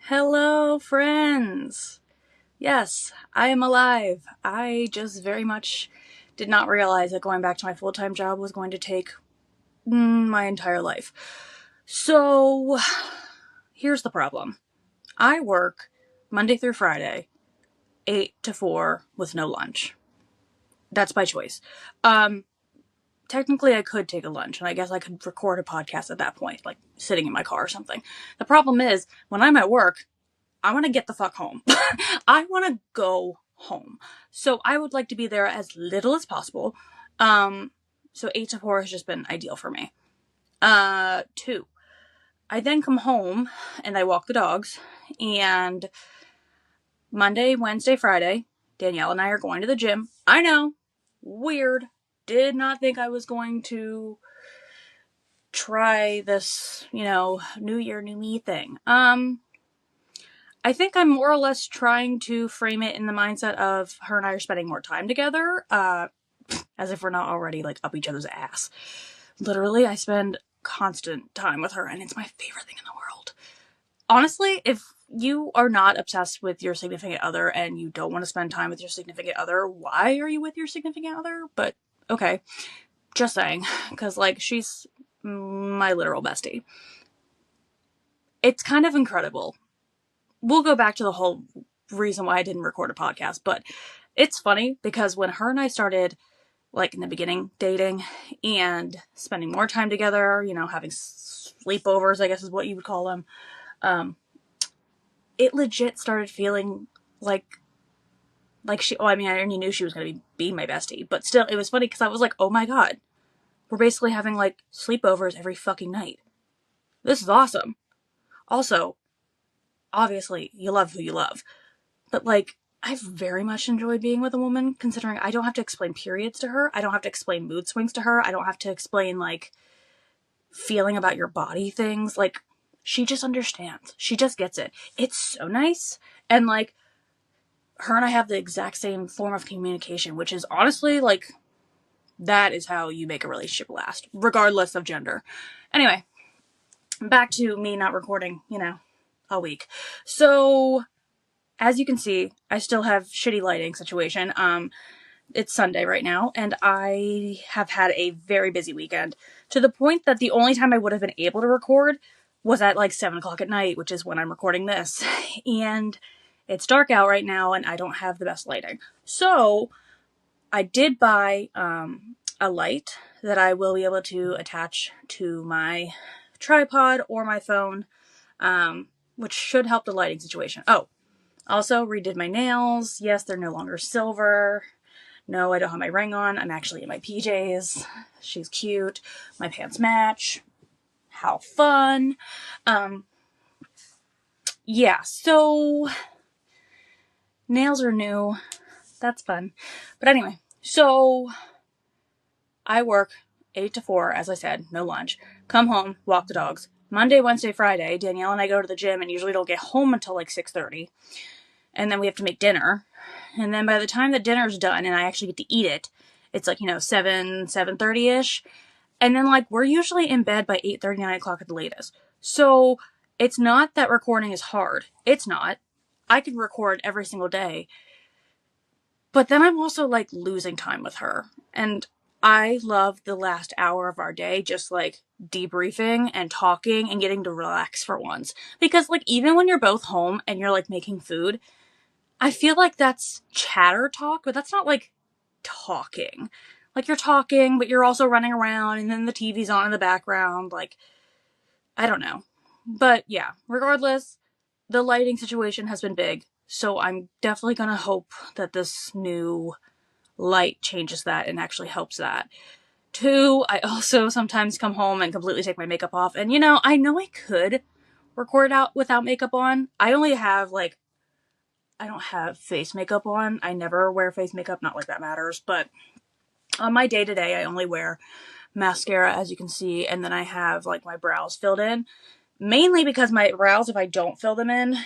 Hello, friends. Yes, I am alive. I just very much did not realize that going back to my full-time job was going to take my entire life. So, here's the problem. I work Monday through Friday, 8 to 4 with no lunch. That's by choice. Technically I could take a lunch, and I guess I could record a podcast at that point, like sitting in my car or something. The problem is, when I'm at work, I want to get the fuck home. I want to go home. So I would like to be there as little as possible. So 8 to 4 has just been ideal for me. 2. I then come home and I walk the dogs, and Monday, Wednesday, Friday, Danielle and I are going to the gym. I know, weird. Did not think I was going to try this, new year, new me thing. I think I'm more or less trying to frame it in the mindset of her and I are spending more time together, as if we're not already, up each other's ass. Literally, I spend constant time with her, and it's my favorite thing in the world. Honestly, if you are not obsessed with your significant other and you don't want to spend time with your significant other, why are you with your significant other? But, okay. Just saying. Because, she's my literal bestie. It's kind of incredible. We'll go back to the whole reason why I didn't record a podcast, but it's funny because when her and I started, in the beginning, dating and spending more time together, having sleepovers, I guess is what you would call them, it legit started feeling like she, I already knew she was going to be my bestie, but still, it was funny because I was like, oh my god, we're basically having, sleepovers every fucking night. This is awesome. Also, obviously, you love who you love. But, I've very much enjoyed being with a woman, considering I don't have to explain periods to her. I don't have to explain mood swings to her. I don't have to explain, feeling about your body things. She just understands. She just gets it. It's so nice. And, her and I have the exact same form of communication, which is honestly, that is how you make a relationship last, regardless of gender. Anyway, back to me not recording, a week. So, as you can see, I still have shitty lighting situation. It's Sunday right now, and I have had a very busy weekend, to the point that the only time I would have been able to record was at 7 o'clock at night, which is when I'm recording this. And it's dark out right now, and I don't have the best lighting. So, I did buy a light that I will be able to attach to my tripod or my phone, which should help the lighting situation. Oh, also redid my nails. Yes, they're no longer silver. No, I don't have my ring on. I'm actually in my PJs. She's cute. My pants match. How fun. Yeah, so nails are new. That's fun. But anyway, so I work 8 to 4, as I said, no lunch. Come home, walk the dogs. Monday, Wednesday, Friday, Danielle and I go to the gym and usually don't get home until 6:30. And then we have to make dinner. And then by the time the dinner's done and I actually get to eat it, it's 7:30-ish. And then we're usually in bed by 8:30, 9 o'clock at the latest. So it's not that recording is hard. It's not. I can record every single day. But then I'm also losing time with her. And I love the last hour of our day just debriefing and talking and getting to relax for once. Because even when you're both home and you're making food, I feel that's chatter talk, but that's not talking. You're talking, but you're also running around, and then the TV's on in the background. I don't know. But yeah, regardless, the lighting situation has been big, so I'm definitely gonna hope that this new light changes that and actually helps that. 2, I also sometimes come home and completely take my makeup off, and I know I could record out without makeup on. I only have I don't have face makeup on. I never wear face makeup, not that matters, but on my day-to-day, I only wear mascara, as you can see, and then I have, my brows filled in. Mainly because my brows, if I don't fill them in,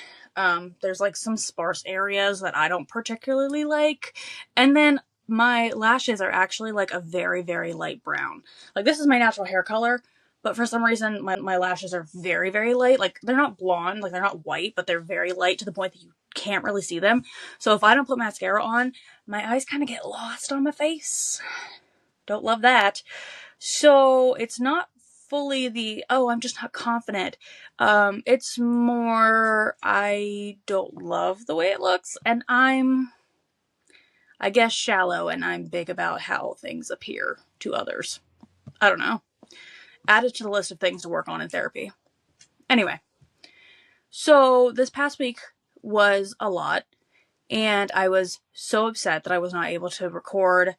there's, some sparse areas that I don't particularly like. And then my lashes are actually, a very, very light brown. This is my natural hair color, but for some reason my lashes are very, very light. Like, they're not blonde, like they're not white, but they're very light to the point that you can't really see them. So if I don't put mascara on, my eyes kind of get lost on my face. Don't love that. So it's not fully the, oh, I'm just not confident. It's more, I don't love the way it looks, and I guess, shallow, and I'm big about how things appear to others. I don't know. Add it to the list of things to work on in therapy. Anyway, so this past week was a lot, and I was so upset that I was not able to record,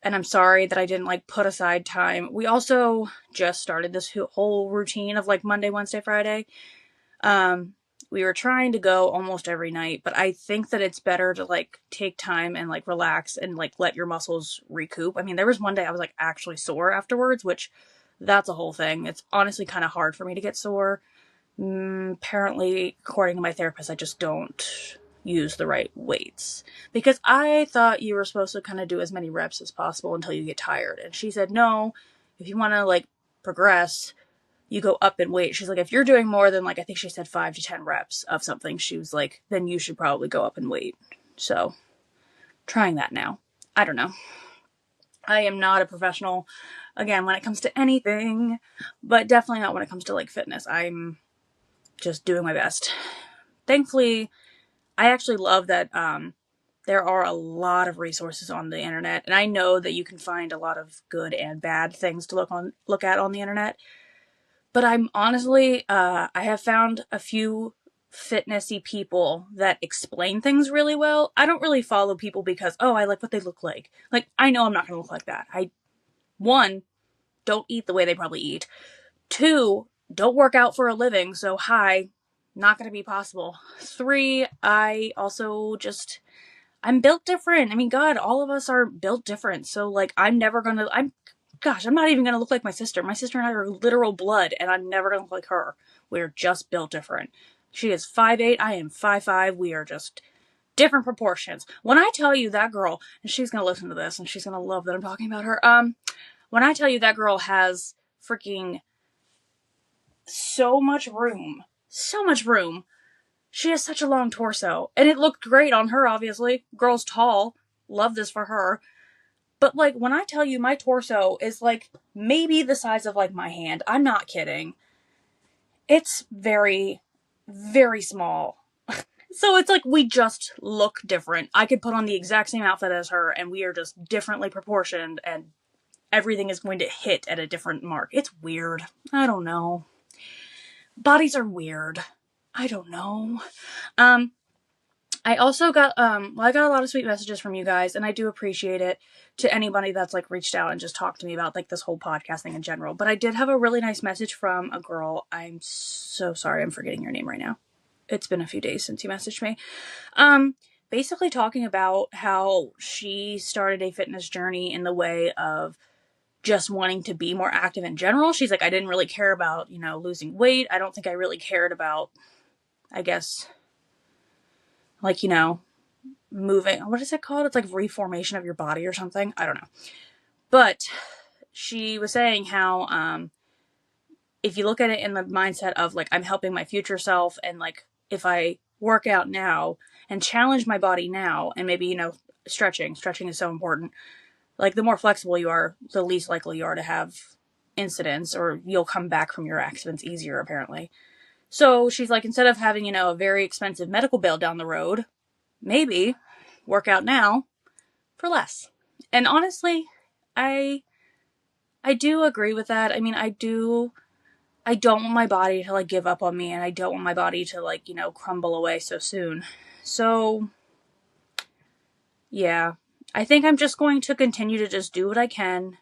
and I'm sorry that I didn't, like, put aside time. We also just started this whole routine of, like, Monday, Wednesday, Friday. We were trying to go almost every night, but I think that it's better to, like, take time and, like, relax and, like, let your muscles recoup. I mean, there was one day I was, like, actually sore afterwards, which that's a whole thing. It's honestly kind of hard for me to get sore. Apparently, according to my therapist, I just don't use the right weights, because I thought you were supposed to kind of do as many reps as possible until you get tired. And she said, no, if you want to, like, progress, you go up in weight. She's like, if you're doing more than, like, I think she said 5 to 10 reps of something, she was like, then you should probably go up in weight. So, trying that now. I don't know. I am not a professional, again, when it comes to anything, but definitely not when it comes to, like, fitness. I'm just doing my best. Thankfully, I actually love that there are a lot of resources on the internet, and I know that you can find a lot of good and bad things to look at on the internet. But I'm honestly, I have found a few fitnessy people that explain things really well. I don't really follow people because, oh, I like what they look like. Like, I know I'm not going to look like that. One, don't eat the way they probably eat. 2, don't work out for a living, so hi, not going to be possible. 3, I also just, I'm built different. I mean, God, all of us are built different. So, like, I'm not even going to look like my sister. My sister and I are literal blood, and I'm never going to look like her. We're just built different. She is 5'8", I am 5'5". We are just different proportions. When I tell you that girl, and she's going to listen to this, and she's going to love that I'm talking about her. When I tell you that girl has freaking so much room, she has such a long torso, and it looked great on her, obviously. Girl's tall. Love this for her. But, like, when I tell you my torso is, like, maybe the size of, like, my hand, I'm not kidding. It's very, very small. So it's like we just look different. I could put on the exact same outfit as her, and we are just differently proportioned, and everything is going to hit at a different mark. It's weird. I don't know. Bodies are weird. I don't know. I also got, I got a lot of sweet messages from you guys, and I do appreciate it, to anybody that's, like, reached out and just talked to me about, like, this whole podcasting in general. But I did have a really nice message from a girl. I'm so sorry I'm forgetting your name right now. It's been a few days since you messaged me. Basically talking about how she started a fitness journey in the way of just wanting to be more active in general. She's like, I didn't really care about, losing weight. I don't think I really cared about, I guess, like, moving. What is it called? It's like reformation of your body or something. I don't know. But she was saying how, if you look at it in the mindset of, like, I'm helping my future self, and, like, if I work out now and challenge my body now, and maybe, stretching is so important. Like, the more flexible you are, the least likely you are to have incidents, or you'll come back from your accidents easier, apparently. So she's like, instead of having, a very expensive medical bill down the road, maybe work out now for less. And honestly, I do agree with that. I mean, I don't want my body to, like, give up on me, and I don't want my body to, like, crumble away so soon. So, yeah, I think I'm just going to continue to just do what I can,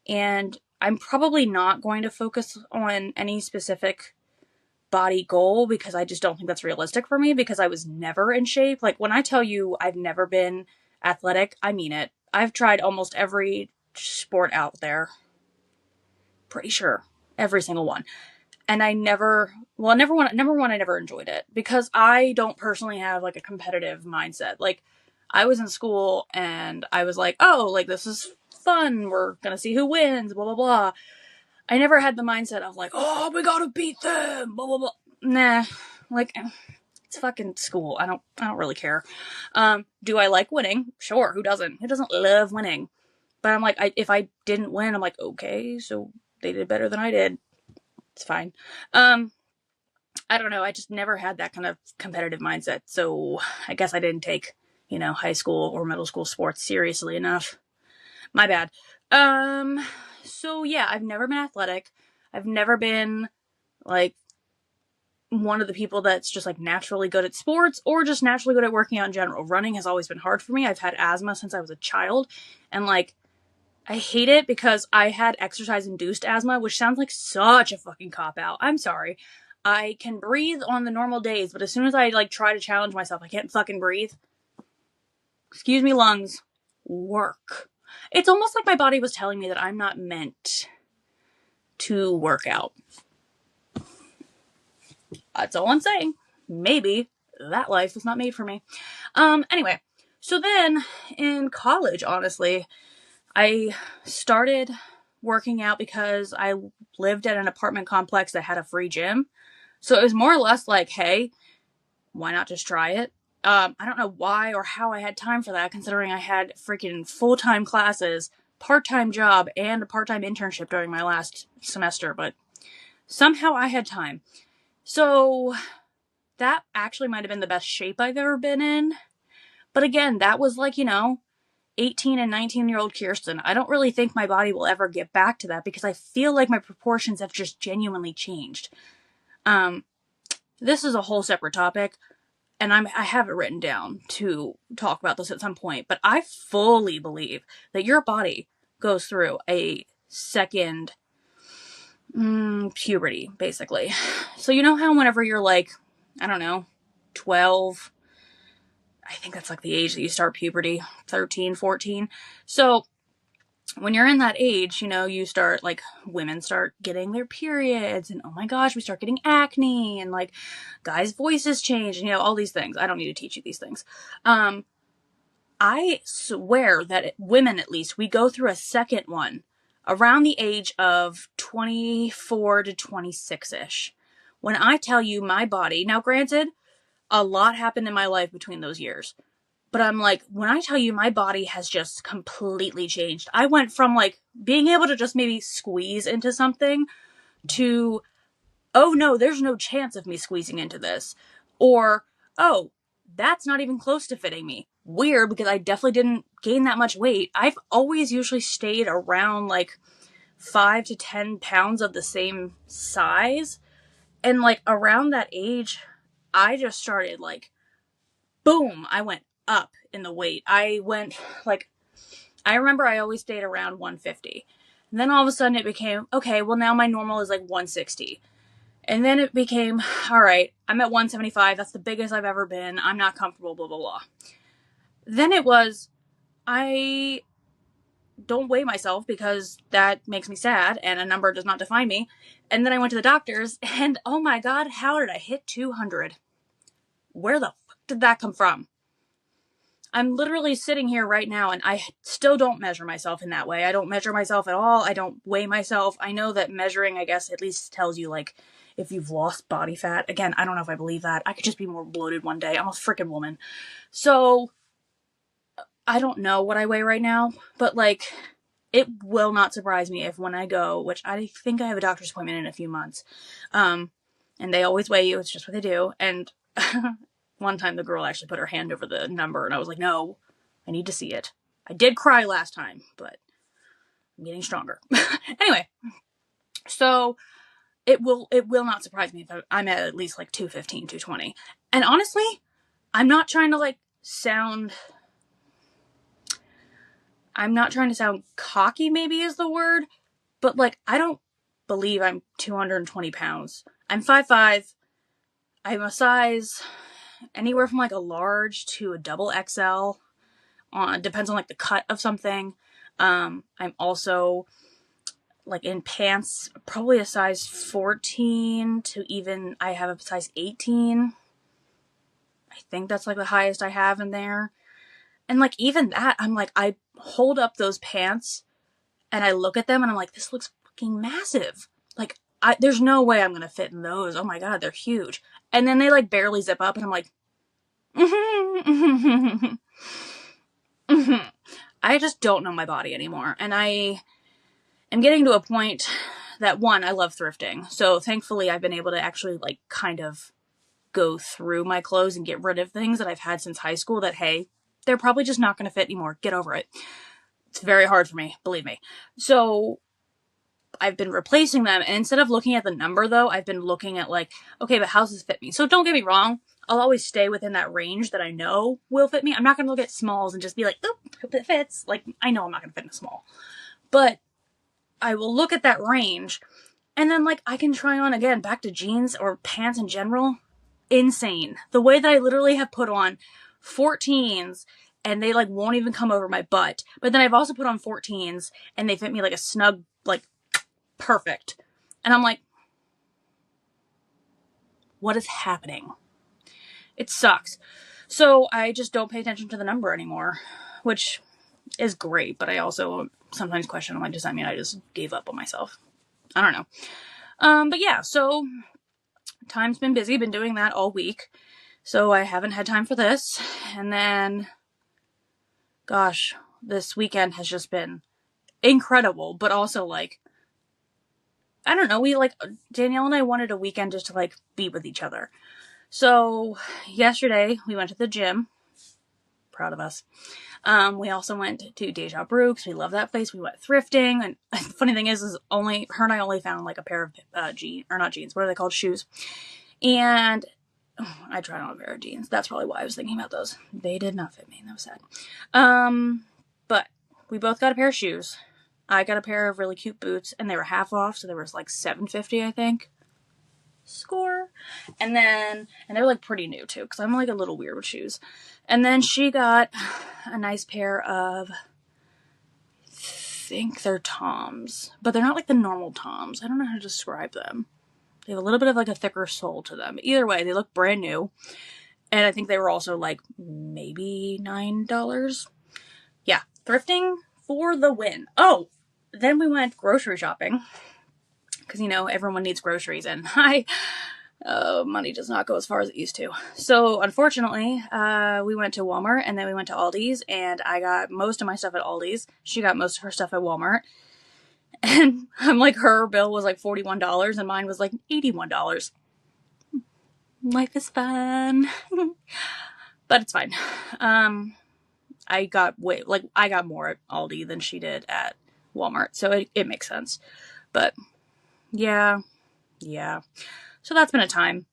and I'm probably not going to focus on any specific body goal, because I just don't think that's realistic for me, because I was never in shape. Like, when I tell you I've never been athletic, I mean it. I've tried almost every sport out there. Pretty sure. Every single one. And I never enjoyed it, because I don't personally have, like, a competitive mindset. Like, I was in school and I was like, oh, like, this is fun. We're gonna see who wins, blah, blah, blah. I never had the mindset of like, oh, we gotta beat them, blah, blah, blah. Nah, like, it's fucking school. I don't really care. Do I like winning? Sure, who doesn't? Who doesn't love winning? But I'm like, if I didn't win, I'm like, okay, so they did better than I did. It's fine. I don't know. I just never had that kind of competitive mindset. So I guess I didn't take, high school or middle school sports seriously enough. My bad. So yeah, I've never been athletic. I've never been like one of the people that's just like naturally good at sports or just naturally good at working out in general. Running has always been hard for me. I've had asthma since I was a child, and like I hate it because I had exercise induced asthma, which sounds like such a fucking cop out. I'm sorry. I can breathe on the normal days, but as soon as I like try to challenge myself, I can't fucking breathe. Excuse me, lungs. Work. It's almost like my body was telling me that I'm not meant to work out. That's all I'm saying. Maybe that life was not made for me. Anyway, so then in college, honestly, I started working out because I lived at an apartment complex that had a free gym. So it was more or less like, hey, why not just try it? I don't know why or how I had time for that, considering I had freaking full-time classes, part-time job, and a part-time internship during my last semester, but somehow I had time. So that actually might have been the best shape I've ever been in. But again, that was like, 18 and 19-year-old Kirsten. I don't really think my body will ever get back to that because I feel like my proportions have just genuinely changed. This is a whole separate topic, and I have it written down to talk about this at some point, but I fully believe that your body goes through a second puberty, basically. So you know how whenever you're like, I don't know, 12, I think that's like the age that you start puberty, 13, 14. So when you're in that age, you start, like, women start getting their periods, and oh my gosh, we start getting acne, and like, guys' voices change, and all these things. I don't need to teach you these things. I swear that women, at least, we go through a second one around the age of 24 to 26-ish. When I tell you my body, now granted, a lot happened in my life between those years. But I'm like, when I tell you my body has just completely changed, I went from like being able to just maybe squeeze into something to, oh no, there's no chance of me squeezing into this. Or, oh, that's not even close to fitting me. Weird, because I definitely didn't gain that much weight. I've always usually stayed around like 5 to 10 pounds of the same size. And like around that age, I just started like, boom, I went up in the weight. I remember I always stayed around 150. And then all of a sudden it became, okay, well now my normal is like 160. And then it became, all right, I'm at 175. That's the biggest I've ever been. I'm not comfortable, blah, blah, blah. Then it was, I don't weigh myself because that makes me sad and a number does not define me. And then I went to the doctors and oh my God, how did I hit 200? Where the fuck did that come from? I'm literally sitting here right now and I still don't measure myself in that way. I don't measure myself at all. I don't weigh myself. I know that measuring, I guess, at least tells you like if you've lost body fat. Again, I don't know if I believe that. I could just be more bloated one day. I'm a freaking woman. So I don't know what I weigh right now, but like it will not surprise me if when I go, which I think I have a doctor's appointment in a few months, and they always weigh you. It's just what they do. And one time the girl actually put her hand over the number and I was like, no, I need to see it. I did cry last time, but I'm getting stronger. Anyway, so it will not surprise me if I'm at least like 215, 220. And honestly, I'm not trying to sound cocky, maybe is the word, but I don't believe I'm 220 pounds. I'm 5'5". I'm a size anywhere from a large to a double XL. Depends on the cut of something. I'm also in pants, probably a size 14 to even I have a size 18. I think that's the highest I have in there. And even that, I'm I hold up those pants and I look at them and I'm like, this looks fucking massive. Like, there's no way I'm going to fit in those. Oh my God, they're huge. And then they like barely zip up and I'm like, I just don't know my body anymore. And I am getting to a point that, one, I love thrifting. So thankfully I've been able to actually like kind of go through my clothes and get rid of things that I've had since high school that, hey, they're probably just not going to fit anymore. Get over it. It's very hard for me, believe me. So I've been replacing them. And instead of looking at the number though, I've been looking at like, okay, but how does this fit me? So don't get me wrong. I'll always stay within that range that I know will fit me. I'm not going to look at smalls and just be like, oh, hope it fits. Like, I know I'm not going to fit in a small. But I will look at that range and then like I can try on again, back to jeans or pants in general. Insane. The way that I literally have put on 14s and they like won't even come over my butt. But then I've also put on 14s and they fit me like a snug, like perfect. And I'm like, what is happening? It sucks. So I just don't pay attention to the number anymore, which is great. But I also sometimes question, like, does that mean I just gave up on myself? I don't know. But yeah, so time's been busy, been doing that all week. So I haven't had time for this. And then, gosh, this weekend has just been incredible, but also like, I don't know, Danielle and I wanted a weekend just to like be with each other. So yesterday we went to the gym. Proud of us. We also went to Deja Brew because we love that place. We went thrifting. And the funny thing is only her and I only found like a pair of not jeans. What are they called? Shoes. And I tried on a pair of jeans. That's probably why I was thinking about those. They did not fit me. That was sad. But we both got a pair of shoes. I got a pair of really cute boots and they were half off. So there was like $7.50, I think. Score. And they're like pretty new too, because I'm like a little weird with shoes. And then she got a nice pair of, I think they're Toms, but they're not like the normal Toms. I don't know how to describe them. They have a little bit of like a thicker sole to them. Either way, they look brand new. And I think they were also like maybe $9. Yeah, thrifting for the win. Oh, then we went grocery shopping. Because, you know, everyone needs groceries, and money does not go as far as it used to. So, unfortunately, we went to Walmart, and then we went to Aldi's, and I got most of my stuff at Aldi's. She got most of her stuff at Walmart. And I'm like, her bill was like $41, and mine was like $81. Life is fun. But it's fine. I got more at Aldi than she did at Walmart, so it makes sense. But yeah. So that's been a time.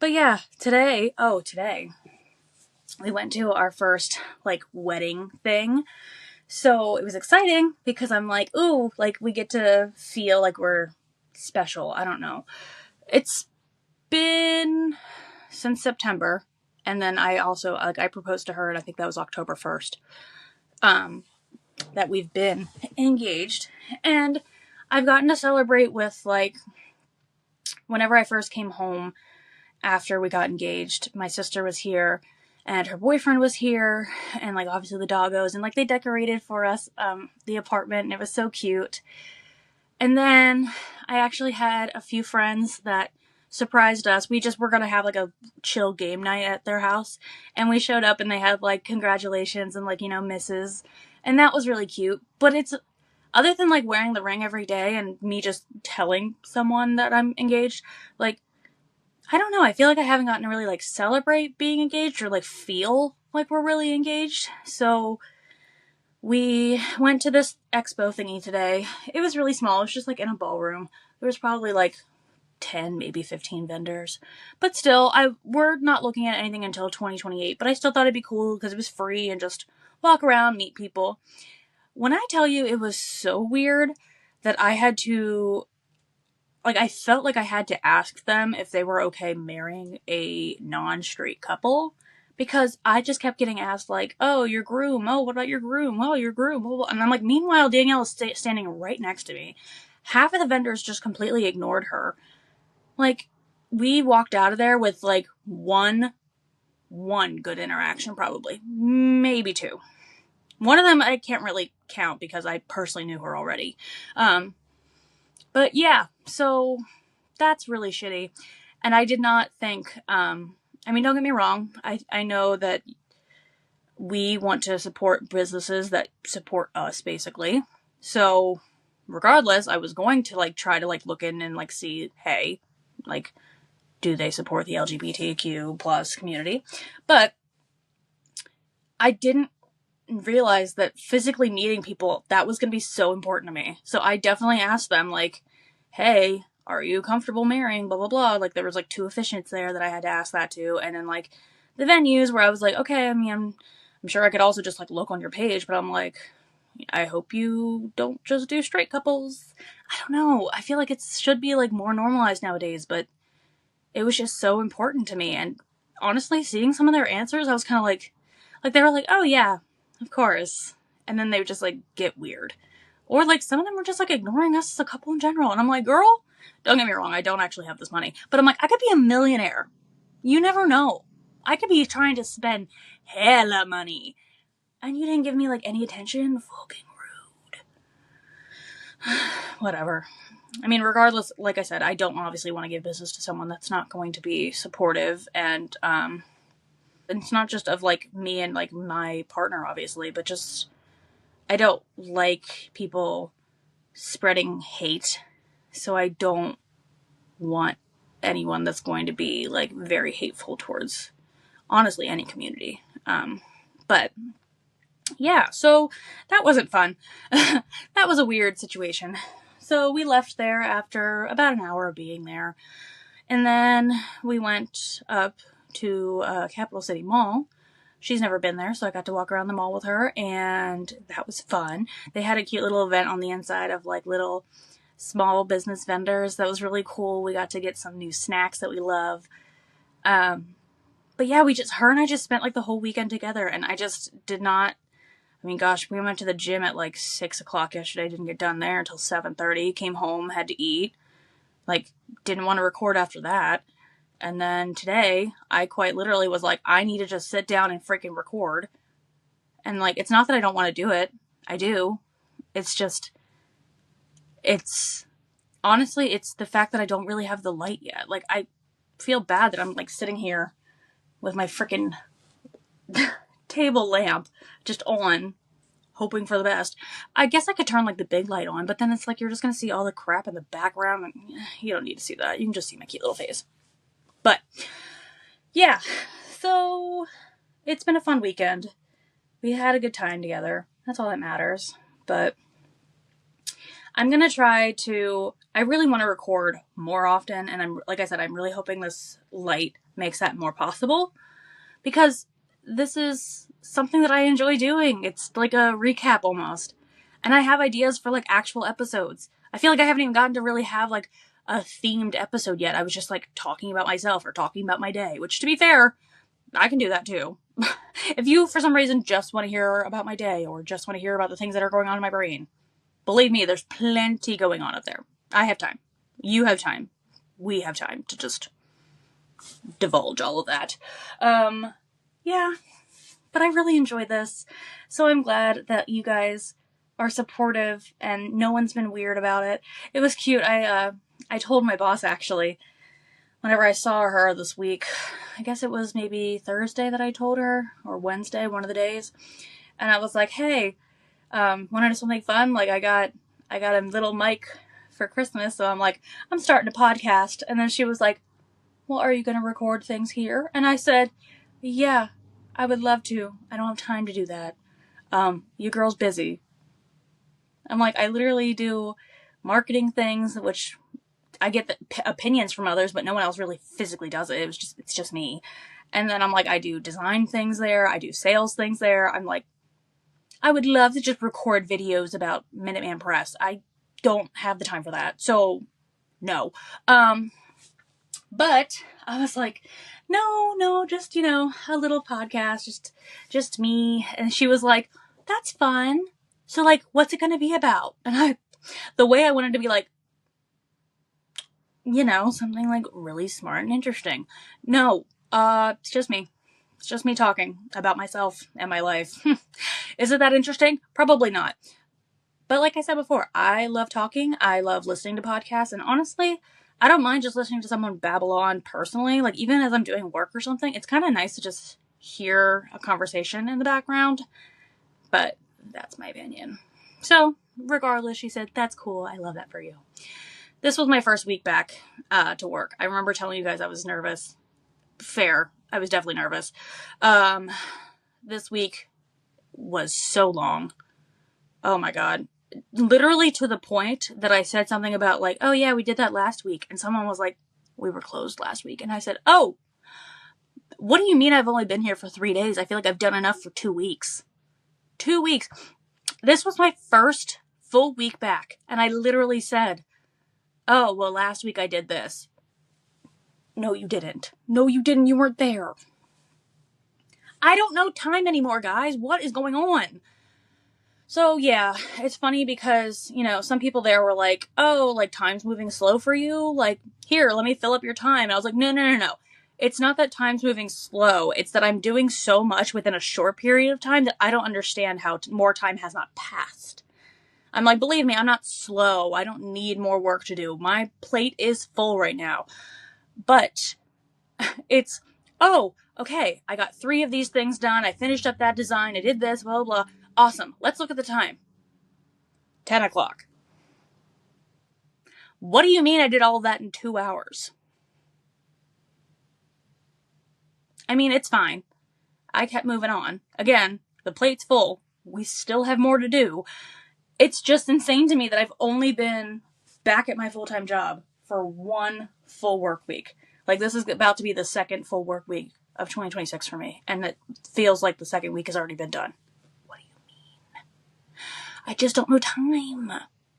But yeah, today, we went to our first, like, wedding thing. So it was exciting because I'm like, ooh, like, we get to feel like we're special. I don't know. It's been since September. And then I also, like, I proposed to her, and I think that was October 1st, that we've been engaged. And I've gotten to celebrate with, like, whenever I first came home after we got engaged, my sister was here and her boyfriend was here, and like obviously the doggos, and like they decorated for us the apartment, and it was so cute. And then I actually had a few friends that surprised us. We just were gonna have like a chill game night at their house, and we showed up and they had like congratulations and like, you know, misses, and that was really cute. But it's, other than like wearing the ring every day and me just telling someone that I'm engaged, like, I don't know, I feel like I haven't gotten to really like celebrate being engaged or like feel like we're really engaged. So we went to this expo thingy today. It was really small. It was just like in a ballroom. There was probably like 10, maybe 15 vendors. But still, we're not looking at anything until 2028. But I still thought it'd be cool because it was free and just walk around, meet people. When I tell you it was so weird that I had to, like, I felt like I had to ask them if they were okay marrying a non-straight couple, because I just kept getting asked, like, oh, your groom, oh, what about your groom, oh, your groom, and I'm like, meanwhile, Danielle is standing right next to me. Half of the vendors just completely ignored her. Like, we walked out of there with, like, one good interaction, probably. Maybe two. One of them I can't really count because I personally knew her already. But yeah, so that's really shitty. And I did not think, I mean, don't get me wrong. I know that we want to support businesses that support us, basically. So regardless, I was going to like try to like look in and like see, hey, like, do they support the LGBTQ plus community? But I didn't realize that physically meeting people, that was going to be so important to me. So I definitely asked them, like, hey, are you comfortable marrying, blah, blah, blah. Like, there was, like, 2 officiants there that I had to ask that to. And then, like, the venues where I was like, okay, I mean, I'm sure I could also just, like, look on your page, but I'm like, I hope you don't just do straight couples. I don't know. I feel like it should be, like, more normalized nowadays, but it was just so important to me. And honestly, seeing some of their answers, I was kind of like, they were like, oh, yeah, of course. And then they would just, like, get weird. Or, like, some of them were just, like, ignoring us as a couple in general. And I'm like, girl, don't get me wrong, I don't actually have this money. But I'm like, I could be a millionaire. You never know. I could be trying to spend hella money. And you didn't give me, like, any attention? Fucking rude. Whatever. I mean, regardless, like I said, I don't obviously want to give business to someone that's not going to be supportive. And, it's not just of, like, me and, like, my partner, obviously, but just, I don't like people spreading hate, so I don't want anyone that's going to be, like, very hateful towards, honestly, any community. But, yeah, so that wasn't fun. That was a weird situation. So we left there after about an hour of being there, and then we went up to Capital City Mall. She's never been there, so I got to walk around the mall with her, and that was fun. They had a cute little event on the inside of, like, little small business vendors. That was really cool. We got to get some new snacks that we love. But yeah, her and I just spent, like, the whole weekend together, and I just did not, I mean, gosh, we went to the gym at, like, 6 o'clock yesterday, didn't get done there until 7:30, came home, had to eat, like, didn't want to record after that. And then today, I quite literally was like, I need to just sit down and freaking record. And, like, it's not that I don't want to do it. I do. It's just, honestly, it's the fact that I don't really have the light yet. Like, I feel bad that I'm, like, sitting here with my freaking table lamp just on, hoping for the best. I guess I could turn, like, the big light on, but then it's like, you're just going to see all the crap in the background. And you don't need to see that. You can just see my cute little face. But, yeah, so it's been a fun weekend. We had a good time together. That's all that matters. But I'm going to try to, I really want to record more often. And like I said, I'm really hoping this light makes that more possible. Because this is something that I enjoy doing. It's like a recap almost. And I have ideas for, like, actual episodes. I feel like I haven't even gotten to really have, like, a themed episode yet. I was just, like, talking about myself or talking about my day, which, to be fair, I can do that too. If you, for some reason, just want to hear about my day or just want to hear about the things that are going on in my brain, believe me, there's plenty going on up there. I have time. You have time. We have time to just divulge all of that. Yeah, but I really enjoyed this. So I'm glad that you guys are supportive and no one's been weird about it. It was cute. I told my boss, actually, whenever I saw her this week, I guess it was maybe Thursday that I told her, or Wednesday, one of the days, and I was like, hey, want to do something fun? Like, I got a little mic for Christmas, so I'm like, I'm starting a podcast. And then she was like, well, are you going to record things here? And I said, yeah, I would love to. I don't have time to do that. You girl's busy. I'm like, I literally do marketing things, which I get the opinions from others, but no one else really physically does it. It's just me. And then I'm like, I do design things there. I do sales things there. I'm like, I would love to just record videos about Minuteman Press. I don't have the time for that. So, no. But I was like, no, just, a little podcast, just me. And she was like, that's fun. So, like, what's it going to be about? And the way I wanted to be like, something like really smart and interesting. No, it's just me. It's just me talking about myself and my life. Is it that interesting? Probably not. But like I said before, I love talking. I love listening to podcasts. And honestly, I don't mind just listening to someone babble on personally. Like, even as I'm doing work or something, it's kind of nice to just hear a conversation in the background. But that's my opinion. So, regardless, she said, that's cool. I love that for you. This was my first week back to work. I remember telling you guys I was nervous. Fair. I was definitely nervous. This week was so long. Oh my God. Literally to the point that I said something about like, oh yeah, we did that last week. And someone was like, we were closed last week. And I said, oh, what do you mean I've only been here for 3 days? I feel like I've done enough for 2 weeks. 2 weeks. This was my first full week back. And I literally said, oh, well, last week I did this. No, you didn't. No, you didn't. You weren't there. I don't know time anymore, guys. What is going on? So, yeah, it's funny because, you know, some people there were like, oh, like, time's moving slow for you? Like, here, let me fill up your time. And I was like, no. It's not that time's moving slow. It's that I'm doing so much within a short period of time that I don't understand how more time has not passed. I'm like, believe me, I'm not slow. I don't need more work to do. My plate is full right now. But it's, oh, okay, I got 3 of these things done. I finished up that design. I did this, blah, blah, blah. Awesome. Let's look at the time. 10 o'clock. What do you mean I did all of that in 2 hours? I mean, it's fine. I kept moving on. Again, the plate's full. We still have more to do. It's just insane to me that I've only been back at my full-time job for 1 full work week. Like, this is about to be the second full work week of 2026 for me. And it feels like the second week has already been done. What do you mean? I just don't know time.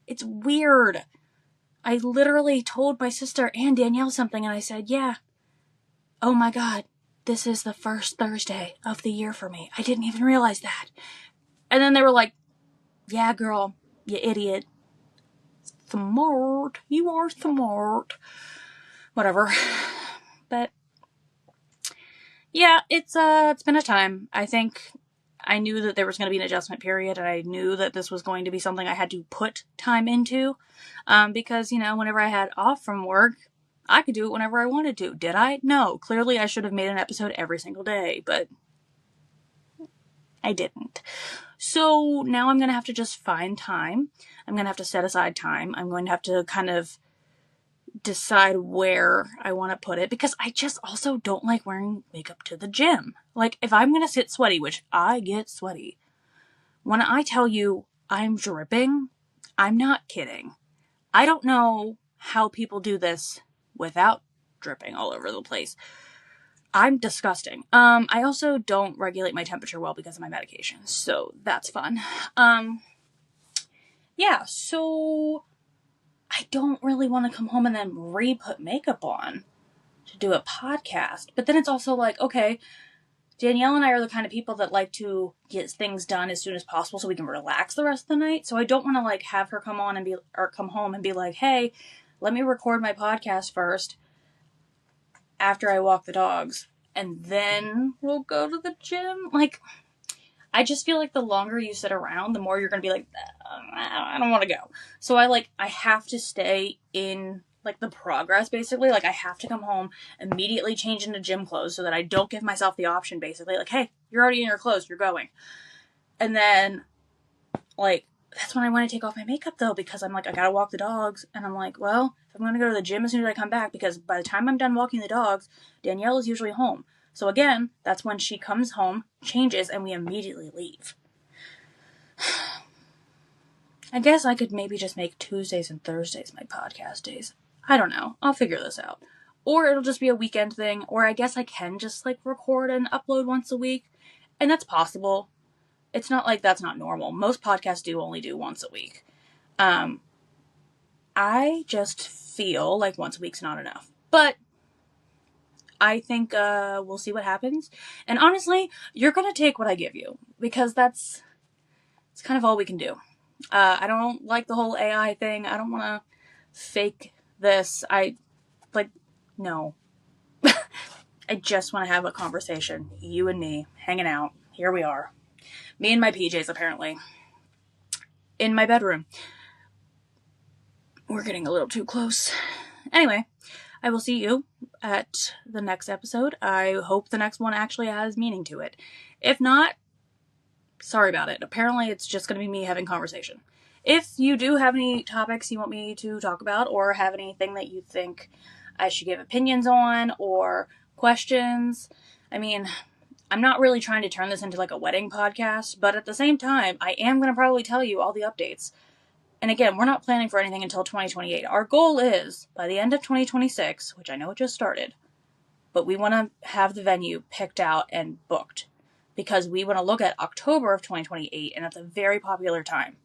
It's weird. I literally told my sister and Danielle something and I said, yeah. Oh my God. This is the first Thursday of the year for me. I didn't even realize that. And then they were like, yeah, girl, you idiot. Smart. You are smart. Whatever. But yeah, it's been a time. I think I knew that there was going to be an adjustment period, and I knew that this was going to be something I had to put time into. Because, you know, whenever I had off from work, I could do it whenever I wanted to. Did I? No. Clearly I should have made an episode every single day, but I didn't. So now I'm going to have to just find time. I'm going to have to set aside time. I'm going to have to kind of decide where I want to put it because I just also don't like wearing makeup to the gym. Like, if I'm going to sit sweaty, which I get sweaty, when I tell you I'm dripping, I'm not kidding. I don't know how people do this without dripping all over the place. I'm disgusting. I also don't regulate my temperature well because of my medication, so that's fun. Yeah, so I don't really want to come home and then re-put makeup on to do a podcast. But then it's also like, okay, Danielle and I are the kind of people that like to get things done as soon as possible so we can relax the rest of the night. So I don't want to like have her come home and be like, hey, let me record my podcast first after I walk the dogs and then we'll go to the gym. Like, I just feel like the longer you sit around, the more you're going to be like, I don't want to go. So I have to stay in like the progress basically. Like, I have to come home, immediately change into gym clothes so that I don't give myself the option basically. Like, hey, you're already in your clothes, you're going. And then like, that's when I want to take off my makeup though, because I'm like, I gotta walk the dogs. And I'm like, well, if I'm going to go to the gym as soon as I come back, because by the time I'm done walking the dogs, Danielle is usually home. So again, that's when she comes home, changes, and we immediately leave. I guess I could maybe just make Tuesdays and Thursdays my podcast days. I don't know. I'll figure this out. Or it'll just be a weekend thing, or I guess I can just like record and upload once a week. And that's possible. It's not like that's not normal. Most podcasts only do once a week. I just feel like once a week's not enough. But I think we'll see what happens. And honestly, you're going to take what I give you. Because it's kind of all we can do. I don't like the whole AI thing. I don't want to fake this. No. I just want to have a conversation. You and me, hanging out. Here we are. Me and my PJs, apparently. in my bedroom. We're getting a little too close. Anyway, I will see you at the next episode. I hope the next one actually has meaning to it. If not, sorry about it. Apparently it's just going to be me having conversation. If you do have any topics you want me to talk about, or have anything that you think I should give opinions on, or questions, I mean, I'm not really trying to turn this into like a wedding podcast, but at the same time, I am going to probably tell you all the updates. And again, we're not planning for anything until 2028. Our goal is, by the end of 2026, which I know it just started, but we want to have the venue picked out and booked, because we want to look at October of 2028, and it's a very popular time.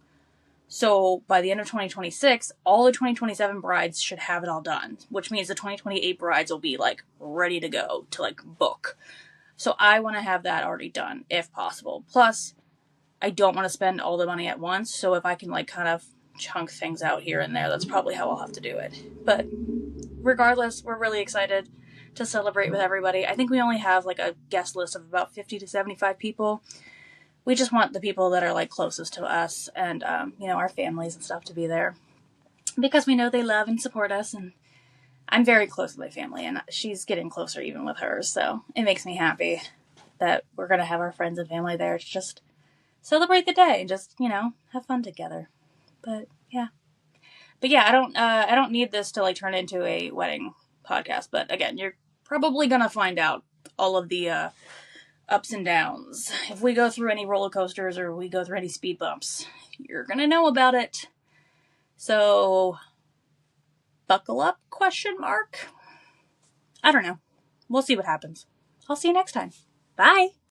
So by the end of 2026, all the 2027 brides should have it all done, which means the 2028 brides will be like ready to go to like book. So I want to have that already done if possible. Plus, I don't want to spend all the money at once. So if I can like kind of chunk things out here and there, that's probably how I'll have to do it. But regardless, we're really excited to celebrate with everybody. I think we only have like a guest list of about 50 to 75 people. We just want the people that are like closest to us and, our families and stuff to be there, because we know they love and support us. And I'm very close with my family, and she's getting closer even with hers. So it makes me happy that we're going to have our friends and family there to just celebrate the day and just, have fun together. But yeah, I don't need this to like turn into a wedding podcast. But again, you're probably going to find out all of the, ups and downs. If we go through any roller coasters or we go through any speed bumps, you're gonna know about it. So, buckle up, ? I don't know. We'll see what happens. I'll see you next time. Bye!